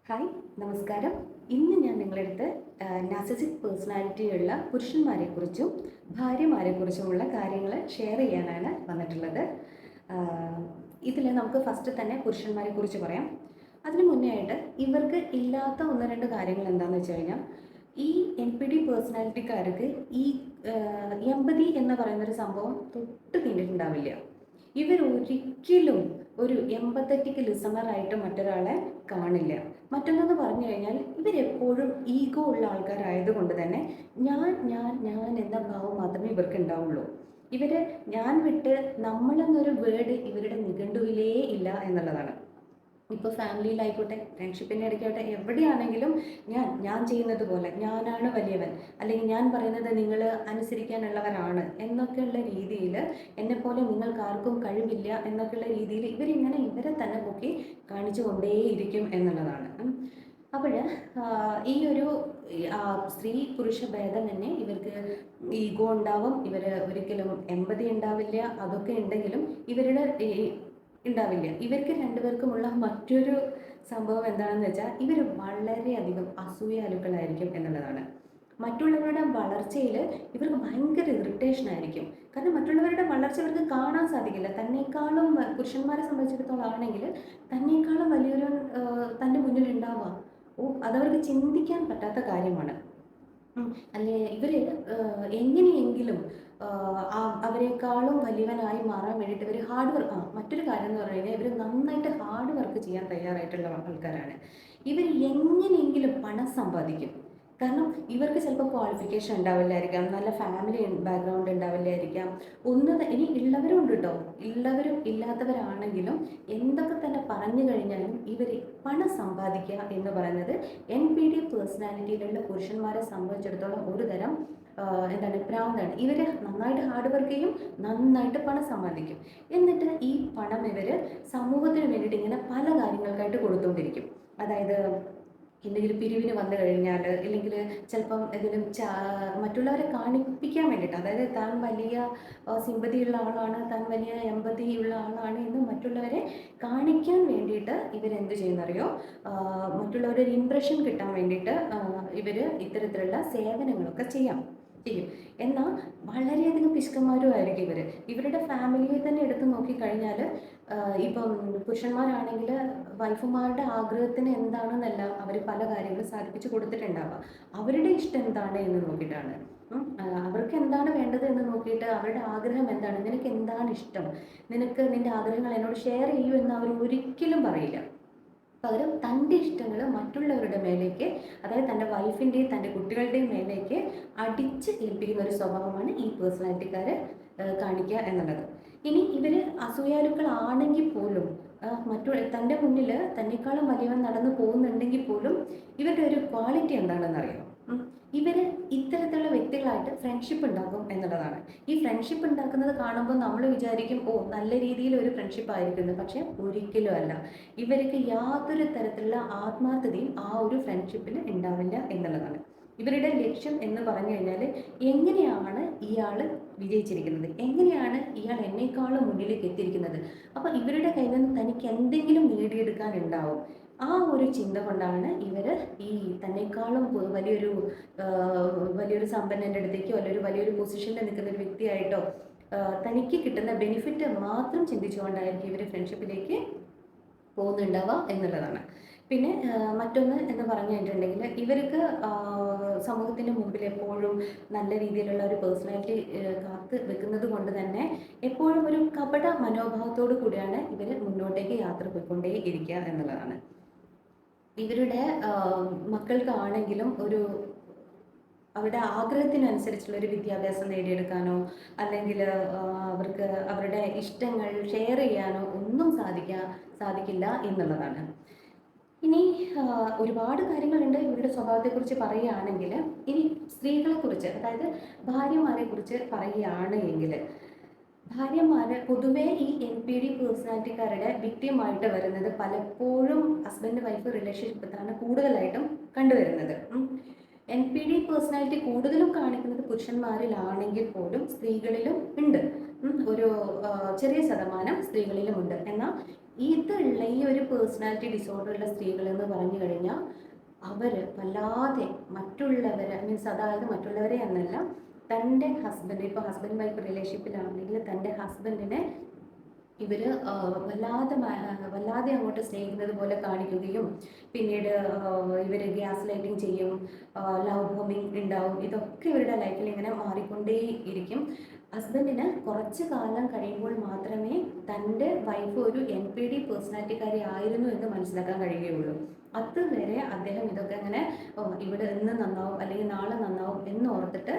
Hi, നമസ്കാരം. ഇന്ന് ഞാൻ നിങ്ങളടുത്ത് നാർസിസിക് പേഴ്സണാലിറ്റിയുള്ള പുരുഷന്മാരെക്കുറിച്ചും ഭാര്യമാരെക്കുറിച്ചുമുള്ള കാര്യങ്ങൾ ഷെയർ ചെയ്യാനാണ് വന്നിട്ടുള്ളത്. ഇതിൽ നമുക്ക് ഫസ്റ്റ് തന്നെ പുരുഷന്മാരെക്കുറിച്ച് പറയാം. അതിന് മുന്നേ ആയിട്ട് ഇവർക്ക് ഇല്ലാത്ത ഒന്ന് രണ്ട് കാര്യങ്ങൾ എന്താണെന്ന് വെച്ച് കഴിഞ്ഞാൽ, ഈ NPD പേഴ്സണാലിറ്റിക്കാർക്ക് ഈ എമ്പതി എന്ന് പറയുന്നൊരു സംഭവം തൊട്ട് തീണ്ടിട്ടുണ്ടാവില്ല. ഇവരൊരിക്കലും ഒരു എമ്പത്തറ്റിക് ലിസണറായിട്ട് മറ്റൊരാളെ കാണില്ല. മറ്റൊന്നെന്ന് പറഞ്ഞു കഴിഞ്ഞാൽ ഇവരെപ്പോഴും ഈഗോ ഉള്ള ആൾക്കാരായതുകൊണ്ട് തന്നെ ഞാൻ എന്ന ഭാവം മാത്രമേ ഇവർക്ക് ഉണ്ടാവുള്ളൂ. ഇവര് ഞാൻ വിട്ട് നമ്മളെന്നൊരു വേർഡ് ഇവരുടെ നിഘണ്ടുവിലേ ഇല്ല എന്നുള്ളതാണ്. ഇപ്പോൾ ഫാമിലിയിലായിക്കോട്ടെ, ഫ്രണ്ട്ഷിപ്പിൻ്റെ ഇടയ്ക്കാവട്ടെ, എവിടെയാണെങ്കിലും ഞാൻ ചെയ്യുന്നത് പോലെ ഞാനാണ് വലിയവൻ, അല്ലെങ്കിൽ ഞാൻ പറയുന്നത് നിങ്ങൾ അനുസരിക്കാനുള്ളവരാണ് എന്നൊക്കെയുള്ള രീതിയിൽ, എന്നെപ്പോലെ നിങ്ങൾക്ക് ആർക്കും കഴിവില്ല എന്നൊക്കെയുള്ള രീതിയിൽ ഇവരിങ്ങനെ ഇവരെ തന്നെ പൊക്കി കാണിച്ചു കൊണ്ടേയിരിക്കും എന്നുള്ളതാണ്. അപ്പോൾ ഈ ഒരു സ്ത്രീ പുരുഷ ഭേദം തന്നെ ഇവർക്ക് ഈഗോ ഉണ്ടാവും, ഇവർ ഒരിക്കലും എമ്പതി ഉണ്ടാവില്ല. അതൊക്കെ ഉണ്ടെങ്കിലും ഇവരുടെ ഉണ്ടാവില്ല. ഇവർക്ക് രണ്ടുപേർക്കുമുള്ള മറ്റൊരു സംഭവം എന്താണെന്ന് വെച്ചാൽ ഇവർ വളരെയധികം അസൂയാലുക്കളായിരിക്കും എന്നുള്ളതാണ്. മറ്റുള്ളവരുടെ വളർച്ചയിൽ ഇവർക്ക് ഭയങ്കര ഇറിറ്റേഷൻ ആയിരിക്കും. കാരണം മറ്റുള്ളവരുടെ വളർച്ച ഇവർക്ക് കാണാൻ സാധിക്കില്ല. തന്നെക്കാളും പുരുഷന്മാരെ സംബന്ധിച്ചിടത്തോളം ആണെങ്കിൽ തന്നെക്കാളും വലിയൊരു തൻ്റെ മുന്നിൽ ഉണ്ടാവുക, അതവർക്ക് ചിന്തിക്കാൻ പറ്റാത്ത കാര്യമാണ്. അല്ലേ ഇവർ എങ്ങനെയെങ്കിലും അവരെക്കാളും വലിയവനായി മാറാൻ വേണ്ടിയിട്ട് ഇവർ ഹാർഡ് വർക്ക്, മറ്റൊരു കാര്യം എന്ന് പറഞ്ഞു കഴിഞ്ഞാൽ ഇവർ നന്നായിട്ട് ഹാർഡ് വർക്ക് ചെയ്യാൻ തയ്യാറായിട്ടുള്ള ആൾക്കാരാണ്. ഇവർ എങ്ങനെയെങ്കിലും പണം സമ്പാദിക്കും. കാരണം ഇവർക്ക് ചിലപ്പോൾ ക്വാളിഫിക്കേഷൻ ഉണ്ടാവില്ലായിരിക്കാം, നല്ല ഫാമിലി ബാക്ക്ഗ്രൗണ്ട് ഉണ്ടാവില്ലായിരിക്കാം, ഇനി ഉള്ളവരും ഉണ്ട് കേട്ടോ. ഉള്ളവരും ഇല്ലാത്തവരാണെങ്കിലും എന്തൊക്കെ തന്നെ പറഞ്ഞു കഴിഞ്ഞാലും ഇവർ പണം സമ്പാദിക്കുക എന്ന് പറയുന്നത് NPD പേഴ്സണാലിറ്റിയിലുള്ള പുരുഷന്മാരെ സംബന്ധിച്ചിടത്തോളം ഒരു തരം ഭ്രാന്താണ്. ഇവർ നന്നായിട്ട് ഹാർഡ് വർക്ക് ചെയ്യും, നന്നായിട്ട് പണം സമ്പാദിക്കും. എന്നിട്ട് ഈ പണം ഇവർ സമൂഹത്തിന് വേണ്ടിയിട്ട് ഇങ്ങനെ പല കാര്യങ്ങൾക്കായിട്ട് കൊടുത്തുകൊണ്ടിരിക്കും. അതായത് എന്തെങ്കിലും പിരിവിന് വന്നു കഴിഞ്ഞാൽ, ഇല്ലെങ്കിൽ ചിലപ്പം എന്തെങ്കിലും മറ്റുള്ളവരെ കാണിപ്പിക്കാൻ വേണ്ടിയിട്ട്, അതായത് താൻ വലിയ സിമ്പതിയുള്ള ആളാണ്, താൻ വലിയ എമ്പതിയുള്ള ആളാണ് എന്ന് മറ്റുള്ളവരെ കാണിക്കാൻ വേണ്ടിയിട്ട് ഇവരെന്ത് ചെയ്യുന്നറിയോ, മറ്റുള്ളവരുടെ ഒരു ഇംപ്രഷൻ കിട്ടാൻ വേണ്ടിയിട്ട് ഇവർ ഇത്തരത്തിലുള്ള സേവനങ്ങളൊക്കെ ചെയ്യും. എന്നാൽ വളരെയധികം പിശുക്കന്മാരും ആയിരിക്കും ഇവർ. ഇവരുടെ ഫാമിലിയെ തന്നെ എടുത്ത് നോക്കിക്കഴിഞ്ഞാൽ, ഇപ്പം പുരുഷന്മാരാണെങ്കിൽ വൈഫുമാരുടെ ആഗ്രഹത്തിന് എന്താണെന്നല്ല അവർ പല കാര്യങ്ങളും സാധിപ്പിച്ചു കൊടുത്തിട്ടുണ്ടാവുക. അവരുടെ ഇഷ്ടം എന്താണ് എന്ന് നോക്കിയിട്ടാണ്. അവർക്ക് എന്താണ് വേണ്ടത് എന്ന് നോക്കിയിട്ട് അവരുടെ ആഗ്രഹം എന്താണ്, നിനക്ക് എന്താണ് ഇഷ്ടം, നിനക്ക് നിൻ്റെ ആഗ്രഹങ്ങൾ എന്നോട് ഷെയർ ചെയ്യൂ എന്ന് അവർ ഒരിക്കലും പറയില്ല. പകരം തൻ്റെ ഇഷ്ടങ്ങൾ മറ്റുള്ളവരുടെ മേലേക്ക്, അതായത് തൻ്റെ വൈഫിൻ്റെയും തൻ്റെ കുട്ടികളുടെയും മേലേക്ക് അടിച്ച് ഏൽപ്പിക്കുന്ന ഒരു സ്വഭാവമാണ് ഈ പേഴ്സണാലിറ്റിക്കാർ കാണിക്കുക എന്നുള്ളത്. ഇനി ഇവർ അസൂയാലുക്കളാണെങ്കിൽ പോലും തൻ്റെ മുന്നിൽ തന്നെക്കാളും വലിയവൻ നടന്നു പോകുന്നുണ്ടെങ്കിൽ പോലും ഇവരുടെ ഒരു ക്വാളിറ്റി എന്താണെന്ന് അറിയാം. ഇവർ ഇത്തരത്തിലുള്ള വ്യക്തികളായിട്ട് ഫ്രണ്ട്ഷിപ്പ് ഉണ്ടാക്കും എന്നുള്ളതാണ്. ഈ ഫ്രണ്ട്ഷിപ്പ് ഉണ്ടാക്കുന്നത് കാണുമ്പോൾ നമ്മൾ വിചാരിക്കും, നല്ല രീതിയിൽ ഒരു ഫ്രണ്ട്ഷിപ്പ് ആയിരിക്കുന്നത്. പക്ഷെ ഒരിക്കലും അല്ല. ഇവർക്ക് യാതൊരു തരത്തിലുള്ള ആത്മാർത്ഥതയും ആ ഒരു ഫ്രണ്ട്ഷിപ്പിൽ ഉണ്ടാവില്ല എന്നുള്ളതാണ്. ഇവരുടെ ലക്ഷ്യം എന്ന് പറഞ്ഞു കഴിഞ്ഞാൽ, എങ്ങനെയാണ് ഇയാൾ വിജയിച്ചിരിക്കുന്നത്, എങ്ങനെയാണ് ഇയാൾ എന്നെക്കാളും മുന്നിലേക്ക് എത്തിയിരിക്കുന്നത്, അപ്പോൾ ഇവരുടെ കയ്യിൽ നിന്ന് തനിക്ക് എന്തെങ്കിലും നേടിയെടുക്കാനുണ്ടാവും. ആ ഒരു ചിന്ത കൊണ്ടാണ് ഇവർ ഈ തന്നെക്കാളും വലിയൊരു സമ്പന്നൻ്റെ അടുത്തേക്കോ അല്ലെങ്കിൽ വലിയൊരു പൊസിഷനിൽ നിൽക്കുന്ന ഒരു വ്യക്തിയായിട്ടോ തനിക്ക് കിട്ടുന്ന ബെനിഫിറ്റ് മാത്രം ചിന്തിച്ചുകൊണ്ടായിരിക്കും ഇവർ ഫ്രണ്ട്ഷിപ്പിലേക്ക് പോകുന്നുണ്ടാവുക എന്നുള്ളതാണ്. പിന്നെ മറ്റൊന്ന് എന്ന് പറഞ്ഞു കഴിഞ്ഞിട്ടുണ്ടെങ്കിൽ, ഇവർക്ക് സമൂഹത്തിൻ്റെ മുമ്പിൽ എപ്പോഴും നല്ല രീതിയിലുള്ള ഒരു പേഴ്സണാലിറ്റി കാത്ത് വെക്കുന്നത് കൊണ്ട് തന്നെ എപ്പോഴും ഒരു കപട മനോഭാവത്തോടു കൂടിയാണ് ഇവർ മുന്നോട്ടേക്ക് യാത്ര പോയിക്കൊണ്ടേ ഇരിക്കുക എന്നുള്ളതാണ്. ഇവരുടെ മക്കൾക്കാണെങ്കിലും അവരുടെ ആഗ്രഹത്തിനനുസരിച്ചുള്ള ഒരു വിദ്യാഭ്യാസം നേടിയെടുക്കാനോ അല്ലെങ്കിൽ അവർക്ക് അവരുടെ ഇഷ്ടങ്ങൾ ഷെയർ ചെയ്യാനോ ഒന്നും സാധിക്കില്ല എന്നുള്ളതാണ്. ഇനി ഒരുപാട് കാര്യങ്ങളുണ്ട് ഇവരുടെ സ്വഭാവത്തെക്കുറിച്ച് പറയുകയാണെങ്കിൽ. ഇനി സ്ത്രീകളെക്കുറിച്ച്, അതായത് ഭാര്യമാരെക്കുറിച്ച് പറയുകയാണ് എങ്കിൽ, ഭാര്യമാർ പൊതുവേ ഈ NPD പേഴ്സണാലിറ്റിക്കാരുടെ വിക്ടിമായിട്ട് വരുന്നത് പലപ്പോഴും ഹസ്ബൻഡ് വൈഫ് റിലേഷൻഷിപ്പിലാണ് കൂടുതലായിട്ടും കണ്ടുവരുന്നത്. NPD പേഴ്സണാലിറ്റി കൂടുതലും കാണിക്കുന്നത് പുരുഷന്മാരിലാണെങ്കിൽ പോലും സ്ത്രീകളിലും ഉണ്ട്. ഒരു ചെറിയ ശതമാനം സ്ത്രീകളിലും ഉണ്ട്. എന്നാൽ ഇതുള്ള ഈ ഒരു പേഴ്സണാലിറ്റി ഡിസോർഡറുള്ള സ്ത്രീകൾ എന്ന് പറഞ്ഞു കഴിഞ്ഞാൽ അവർ വല്ലാതെ മറ്റുള്ളവരെ മീൻസ് അതായത് മറ്റുള്ളവരെ എന്നല്ല, തൻ്റെ ഹസ്ബൻഡ്, ഇപ്പോൾ ഹസ്ബൻഡ് വൈഫ് റിലേഷൻഷിപ്പിലാണെങ്കിൽ തൻ്റെ ഹസ്ബൻഡിനെ ഇവർ വല്ലാതെ അങ്ങോട്ട് സ്നേഹിക്കുന്നത് പോലെ കാണിക്കുകയും പിന്നീട് ഇവർ ഗ്യാസ് ലൈറ്റിംഗ് ചെയ്യും, ലവ് ബോംബിംഗ് ഉണ്ടാവും. ഇതൊക്കെ ഇവരുടെ ലൈഫിൽ ഇങ്ങനെ മാറിക്കൊണ്ടേ ഇരിക്കും. ഹസ്ബൻഡിന് കുറച്ച് കാലം കഴിയുമ്പോൾ മാത്രമേ തൻ്റെ വൈഫ് ഒരു NPD പേഴ്സണാലിറ്റിക്കാരി ആയിരുന്നു എന്ന് മനസ്സിലാക്കാൻ കഴിയുകയുള്ളൂ. അതുവരെ അദ്ദേഹം ഇതൊക്കെ അങ്ങനെ ഇവിടെ ഇന്ന് നന്നാവും അല്ലെങ്കിൽ നാളെ നന്നാവും എന്ന് ഓർത്തിട്ട്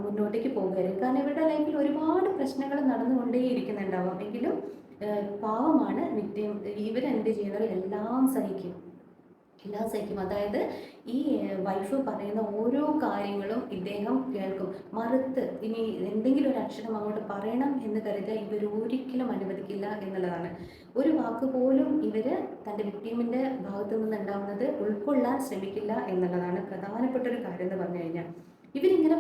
മുന്നോട്ടേക്ക് പോകുകയായിരുന്നു. കാരണം ഇവരുടെ ലൈഫിൽ ഒരുപാട് പ്രശ്നങ്ങൾ നടന്നുകൊണ്ടേ ഇരിക്കുന്നുണ്ടാവും. എങ്കിലും പാവമാണ് വിക്ടിം. ഇവരെന്ത് ചെയ്യുന്നത് എല്ലാം സഹിക്കും. അതായത് ഈ വൈഫ് പറയുന്ന ഓരോ കാര്യങ്ങളും ഇദ്ദേഹം കേൾക്കും. മറുത്ത് ഇനി എന്തെങ്കിലും ഒരു അക്ഷരം അങ്ങോട്ട് പറയണം എന്ന് കരുതിയാൽ ഇവർ ഒരിക്കലും അനുവദിക്കില്ല എന്നുള്ളതാണ്. ഒരു വാക്ക് പോലും ഇവർ തൻ്റെ വിക്ടിമിൻ്റെ ഭാഗത്തു നിന്നുണ്ടാവുന്നത് ഉൾക്കൊള്ളാൻ ശ്രമിക്കില്ല എന്നുള്ളതാണ് പ്രധാനപ്പെട്ട ഒരു കാര്യം എന്ന് പറഞ്ഞു കഴിഞ്ഞാൽ. ഇവരിങ്ങനെ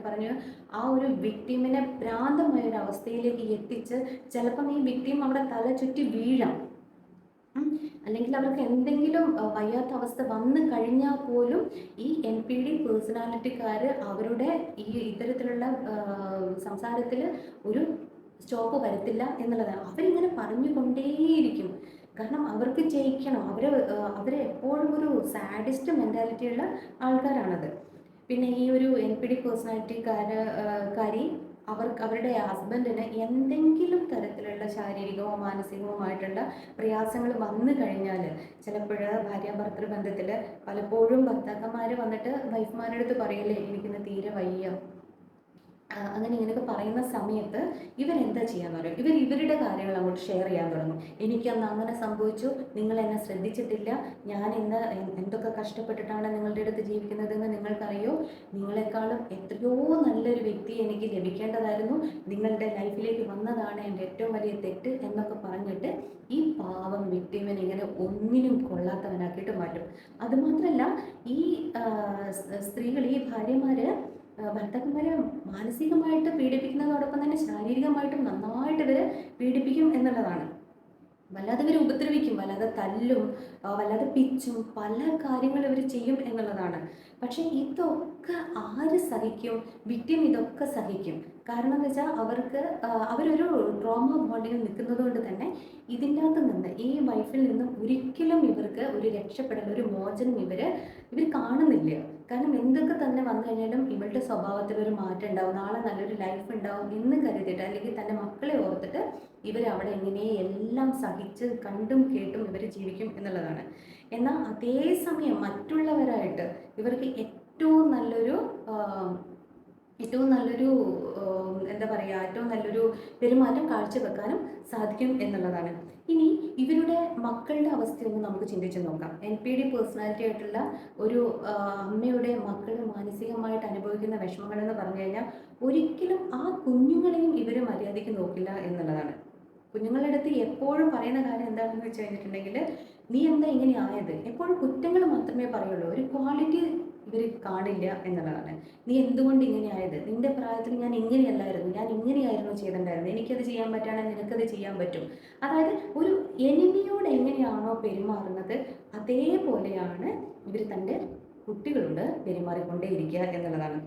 പറഞ്ഞ് ആ ഒരു വിക്ടിമിനെ ഭ്രാന്തമായ ഒരു അവസ്ഥയിലേക്ക് എത്തിച്ച് ചിലപ്പം ഈ വിക്ടിം അവിടെ തല ചുറ്റി വീഴാം, അല്ലെങ്കിൽ അവർക്ക് എന്തെങ്കിലും വയ്യാത്ത അവസ്ഥ വന്നു കഴിഞ്ഞാൽ പോലും ഈ NPD പേഴ്സണാലിറ്റിക്കാർ അവരുടെ ഈ ഇത്തരത്തിലുള്ള സംസാരത്തിൽ ഒരു സ്റ്റോപ്പ് വരത്തില്ല എന്നുള്ളതാണ്. അവരിങ്ങനെ പറഞ്ഞുകൊണ്ടേയിരിക്കും. കാരണം അവർക്ക് ജയിക്കണം. അവരെ എപ്പോഴും ഒരു സാഡിസ്റ്റ് മെൻറ്റാലിറ്റിയുള്ള ആൾക്കാരാണത്. പിന്നെ ഈ ഒരു NPD പേഴ്സണാലിറ്റിക്കാരി അവരുടെ ഹസ്ബൻഡിന് എന്തെങ്കിലും തരത്തിലുള്ള ശാരീരികമോ മാനസികവുമായിട്ടുള്ള പ്രയാസങ്ങൾ വന്നു കഴിഞ്ഞാൽ, ചിലപ്പോൾ ഭാര്യാഭർത്തൃ ബന്ധത്തിൽ പലപ്പോഴും ഭർത്താക്കന്മാർ വന്നിട്ട് വൈഫ്മാരുടെ അടുത്ത് പറയല്ലേ എനിക്കിന്ന് തീരെ വയ്യ, അങ്ങനെ ഇങ്ങനെയൊക്കെ പറയുന്ന സമയത്ത് ഇവരെന്താ ചെയ്യാൻ പറയും? ഇവരുടെ കാര്യങ്ങൾ അങ്ങോട്ട് ഷെയർ ചെയ്യാൻ തുടങ്ങും. എനിക്കന്ന് അങ്ങനെ സംഭവിച്ചു, നിങ്ങൾ എന്നെ ശ്രദ്ധിച്ചിട്ടില്ല, ഞാൻ ഇന്ന് എന്തൊക്കെ കഷ്ടപ്പെട്ടിട്ടാണ് നിങ്ങളുടെ അടുത്ത് ജീവിക്കുന്നതെന്ന് നിങ്ങൾക്കറിയോ, നിങ്ങളെക്കാളും എത്രയോ നല്ലൊരു വ്യക്തി എനിക്ക് ലഭിക്കേണ്ടതായിരുന്നു, നിങ്ങളുടെ ലൈഫിലേക്ക് വന്നതാണ് എൻ്റെ ഏറ്റവും വലിയ തെറ്റ് എന്നൊക്കെ പറഞ്ഞിട്ട് ഈ പാവം വിക്ടിമിനെ ഇങ്ങനെ ഒന്നിനും കൊള്ളാത്തവനാക്കിയിട്ട് മാറ്റും. അതുമാത്രമല്ല, ഈ സ്ത്രീകൾ, ഈ ഭാര്യമാർ ഭർത്താക്കന്മാരെ മാനസികമായിട്ട് പീഡിപ്പിക്കുന്നതോടൊപ്പം തന്നെ ശാരീരികമായിട്ടും നന്നായിട്ട് ഇവരെ പീഡിപ്പിക്കും എന്നുള്ളതാണ്. വല്ലാതെ ഇവർ ഉപദ്രവിക്കും, വല്ലാതെ തല്ലും, വല്ലാതെ പിച്ചും, പല കാര്യങ്ങൾ ഇവർ ചെയ്യും എന്നുള്ളതാണ്. പക്ഷേ ഇതൊക്കെ ആര് സഹിക്കും? വിക്ടിം ഇതൊക്കെ സഹിക്കും. കാരണം എന്ന് വെച്ചാൽ അവരൊരു ട്രോമ ബോണ്ടിൽ നിൽക്കുന്നത് കൊണ്ട് തന്നെ ഇതിൻ്റെ അകത്ത് നിന്ന്, ഈ വൈഫിൽ നിന്നും ഒരിക്കലും ഇവർക്ക് ഒരു രക്ഷപ്പെടൽ, ഒരു മോചനം ഇവർ കാണുന്നില്ല. കാരണം എന്തൊക്കെ തന്നെ വന്നു കഴിഞ്ഞാലും ഇവളുടെ സ്വഭാവത്തിൽ ഒരു മാറ്റം ഉണ്ടാവും, നാളെ നല്ലൊരു ലൈഫ് ഉണ്ടാവും എന്ന് കരുതിയിട്ട്, അല്ലെങ്കിൽ തൻ്റെ മക്കളെ ഓർത്തിട്ട് ഇവരവിടെ എങ്ങനെ എല്ലാം സഹിച്ച് കണ്ടും കേട്ടും ഇവർ ജീവിക്കും എന്നുള്ളതാണ്. എന്നാൽ അതേസമയം മറ്റുള്ളവരായിട്ട് ഇവർക്ക് ഏറ്റവും നല്ലൊരു എന്താ പറയുക, ഏറ്റവും നല്ലൊരു പെരുമാറ്റം കാഴ്ചവെക്കാനും സാധിക്കും എന്നുള്ളതാണ്. ഇനി ഇവരുടെ മക്കളുടെ അവസ്ഥയൊന്ന് നമുക്ക് ചിന്തിച്ച് നോക്കാം. NPD പേഴ്സണാലിറ്റി ആയിട്ടുള്ള ഒരു അമ്മയുടെ മക്കൾ മാനസികമായിട്ട് അനുഭവിക്കുന്ന വിഷമങ്ങളെന്ന് പറഞ്ഞു കഴിഞ്ഞാൽ ഒരിക്കലും ആ കുഞ്ഞുങ്ങളെയും ഇവർ മര്യാദയ്ക്ക് നോക്കില്ല എന്നുള്ളതാണ്. കുഞ്ഞുങ്ങളുടെ അടുത്ത് എപ്പോഴും പറയുന്ന കാര്യം എന്താണെന്ന് വെച്ച് കഴിഞ്ഞിട്ടുണ്ടെങ്കിൽ, നീ എന്താ ഇങ്ങനെ ആയത്? എപ്പോഴും കുറ്റങ്ങൾ മാത്രമേ പറയുള്ളൂ, ഒരു ക്വാളിറ്റി ഇവർ കാണില്ല എന്നുള്ളതാണ്. നീ എന്തുകൊണ്ട് ഇങ്ങനെ ആയത്? നിന്റെ പ്രായത്തിൽ ഞാൻ ഇങ്ങനെയല്ലായിരുന്നു, ഞാൻ ഇങ്ങനെയായിരുന്നു ചെയ്തിട്ടുണ്ടായിരുന്നത്, എനിക്കത് ചെയ്യാൻ പറ്റുകയാണെങ്കിൽ നിനക്കത് ചെയ്യാൻ പറ്റും. അതായത് ഒരു എനിമിയോട് എങ്ങനെയാണോ പെരുമാറുന്നത് അതേപോലെയാണ് ഇവർ തൻ്റെ കുട്ടികളോട് പെരുമാറിക്കൊണ്ടേയിരിക്കുക എന്നുള്ളതാണ്.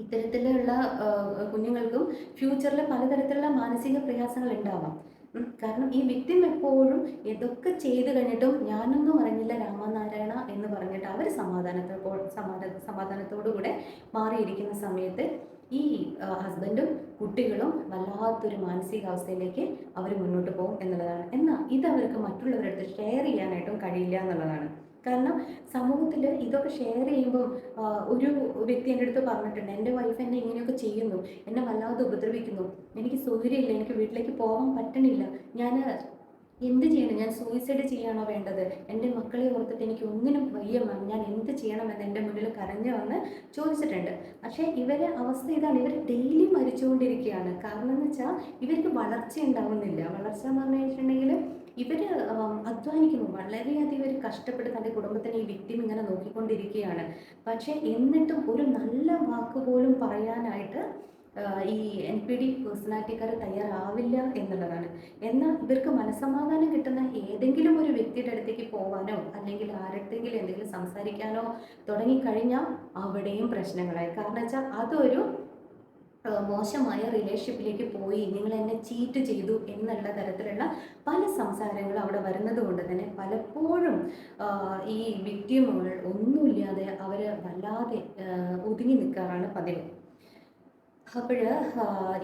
ഇത്തരത്തിലുള്ള കുഞ്ഞുങ്ങൾക്കും ഫ്യൂച്ചറിൽ പലതരത്തിലുള്ള മാനസിക പ്രയാസങ്ങൾ ഉണ്ടാവാം. കാരണം ഈ വിക്ടിം എപ്പോഴും ഇതൊക്കെ ചെയ്ത് കഴിഞ്ഞിട്ടും ഞാനൊന്നും അറിഞ്ഞില്ല രാമനാരായണ എന്ന് പറഞ്ഞിട്ട് അവർ സമാധാനത്തോടുകൂടെ മാറിയിരിക്കുന്ന സമയത്ത് ഈ ഹസ്ബൻഡും കുട്ടികളും വല്ലാത്തൊരു മാനസികാവസ്ഥയിലേക്ക് അവർ മുന്നോട്ട് പോകും എന്നുള്ളതാണ്. എന്നാൽ ഇതവർക്ക് മറ്റുള്ളവരുടെ അടുത്ത് ഷെയർ ചെയ്യാനായിട്ടും കഴിയില്ല എന്നുള്ളതാണ്. കാരണം സമൂഹത്തിൽ ഇതൊക്കെ ഷെയർ ചെയ്യുമ്പോൾ ഒരു വ്യക്തി എൻ്റെ അടുത്ത് പറഞ്ഞിട്ടുണ്ട്, എൻ്റെ വൈഫ് എന്നെ ഇങ്ങനെയൊക്കെ ചെയ്യുന്നു, എന്നെ വല്ലാതെ ഉപദ്രവിക്കുന്നു, എനിക്ക് സൗകര്യമില്ല, എനിക്ക് വീട്ടിലേക്ക് പോകാൻ പറ്റണില്ല, ഞാൻ എന്ത് ചെയ്യണം? ഞാൻ സൂയിസൈഡ് ചെയ്യാണോ വേണ്ടത്? എൻ്റെ മക്കളെ ഓർത്തിട്ട് എനിക്ക് ഒന്നിനും വയ്യ മാം, ഞാൻ എന്ത് ചെയ്യണമെന്ന് എൻ്റെ മുന്നിൽ കരഞ്ഞു വന്ന് ചോദിച്ചിട്ടുണ്ട്. പക്ഷേ ഇവരെ അവസ്ഥ ഇതാണ്, ഇവർ ഡെയിലി മരിച്ചുകൊണ്ടിരിക്കുകയാണ്. കാരണം എന്ന് വെച്ചാൽ ഇവർക്ക് വളർച്ച ഉണ്ടാവുന്നില്ല. വളർച്ച എന്ന് പറഞ്ഞു കഴിഞ്ഞിട്ടുണ്ടെങ്കിൽ ഇവർ അധ്വാനിക്കുന്നു, വളരെയധികം ഇവർ കഷ്ടപ്പെട്ട് തൻ്റെ കുടുംബത്തിനെ ഈ വിക്ടിം ഇങ്ങനെ നോക്കിക്കൊണ്ടിരിക്കുകയാണ്. പക്ഷേ എന്നിട്ടും ഒരു നല്ല വാക്ക് പോലും പറയാനായിട്ട് ഈ NPD പേഴ്സണാലിറ്റിക്കാർ തയ്യാറാവില്ല എന്നുള്ളതാണ്. എന്നാൽ ഇവർക്ക് മനസ്സമാധാനം കിട്ടുന്ന ഏതെങ്കിലും ഒരു വ്യക്തിയുടെ അടുത്തേക്ക് പോകാനോ അല്ലെങ്കിൽ ആരുടെയെങ്കിലും എന്തെങ്കിലും സംസാരിക്കാനോ തുടങ്ങിക്കഴിഞ്ഞാൽ അവിടെയും പ്രശ്നങ്ങളായി. കാരണം വെച്ചാൽ അതൊരു മോശമായ റിലേഷൻഷിപ്പിലേക്ക് പോയി, നിങ്ങൾ എന്നെ ചീറ്റ് ചെയ്തു എന്നുള്ള തരത്തിലുള്ള പല സംസാരങ്ങളും അവിടെ വരുന്നത് കൊണ്ട് തന്നെ പലപ്പോഴും ഈ വിക്ടിമുകൾ ഒന്നുമില്ലാതെ അവർ വല്ലാതെ ഒതുങ്ങി നിൽക്കാറാണ് പതിവ്. അപ്പോൾ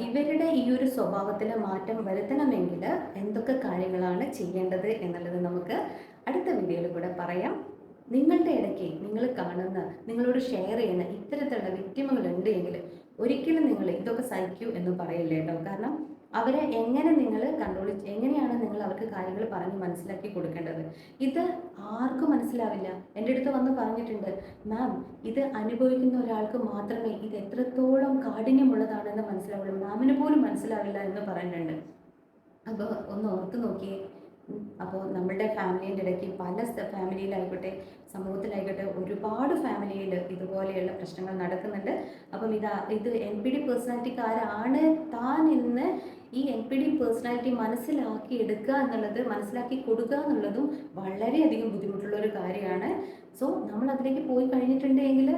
ഇവരുടെ ഈ ഒരു സ്വഭാവത്തിൽ മാറ്റം വരുത്തണമെങ്കിൽ എന്തൊക്കെ കാര്യങ്ങളാണ് ചെയ്യേണ്ടത് എന്നുള്ളത് നമുക്ക് അടുത്ത വീഡിയോയിൽ കൂടെ പറയാം. നിങ്ങളുടെ ഇടയ്ക്ക് നിങ്ങൾ കാണുന്ന, നിങ്ങളോട് ഷെയർ ചെയ്യുന്ന ഇത്തരത്തിലുള്ള വിക്ടിമുകളുണ്ട് എങ്കിൽ ഒരിക്കലും നിങ്ങൾ ഇതൊക്കെ സഹിക്കൂ എന്ന് പറയില്ല കേട്ടോ. കാരണം അവരെ എങ്ങനെ നിങ്ങൾ കൺട്രോൾ, എങ്ങനെയാണ് നിങ്ങൾ അവർക്ക് കാര്യങ്ങൾ പറഞ്ഞ് മനസ്സിലാക്കി കൊടുക്കേണ്ടത്, ഇത് ആർക്കും മനസ്സിലാവില്ല. എൻ്റെ അടുത്ത് വന്ന് പറഞ്ഞിട്ടുണ്ട്, മാം ഇത് അനുഭവിക്കുന്ന ഒരാൾക്ക് മാത്രമേ ഇത് എത്രത്തോളം കാഠിന്യമുള്ളതാണെന്ന് മനസ്സിലാവുള്ളൂ, മാമിന് പോലും മനസ്സിലാവില്ല എന്ന് പറയുന്നുണ്ട്. അപ്പോൾ ഒന്ന് ഓർത്ത് നോക്കിയേ. അപ്പോൾ നമ്മളുടെ ഫാമിലീൻ്റെ ഇടയ്ക്ക് പല ഫാമിലിയിലായിക്കോട്ടെ, സമൂഹത്തിലായിക്കോട്ടെ, ഒരുപാട് ഫാമിലിയിൽ ഇതുപോലെയുള്ള പ്രശ്നങ്ങൾ നടക്കുന്നുണ്ട്. അപ്പം ഇത് NPD പേഴ്സണാലിറ്റിക്കാരാണ് താൻ എന്ന് ഈ NPD പേഴ്സണാലിറ്റി മനസ്സിലാക്കി എടുക്കുക എന്നുള്ളത്, മനസ്സിലാക്കി കൊടുക്കുക എന്നുള്ളതും വളരെയധികം ബുദ്ധിമുട്ടുള്ള ഒരു കാര്യമാണ്. സോ നമ്മൾ അതിലേക്ക് പോയി കഴിഞ്ഞിട്ടുണ്ടെങ്കിൽ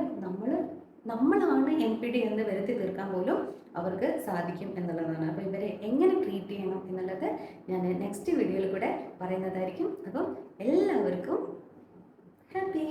നമ്മളാണ് NPD എന്ന് വരുത്തി തീർക്കാൻ പോലും അവർക്ക് സാധിക്കും എന്നുള്ളതാണ്. അപ്പോൾ ഇവരെ എങ്ങനെ ട്രീറ്റ് ചെയ്യണം എന്നുള്ളത് ഞാൻ നെക്സ്റ്റ് വീഡിയോയിൽ കൂടെ പറയുന്നതായിരിക്കും. അപ്പം എല്ലാവർക്കും ഹാപ്പി.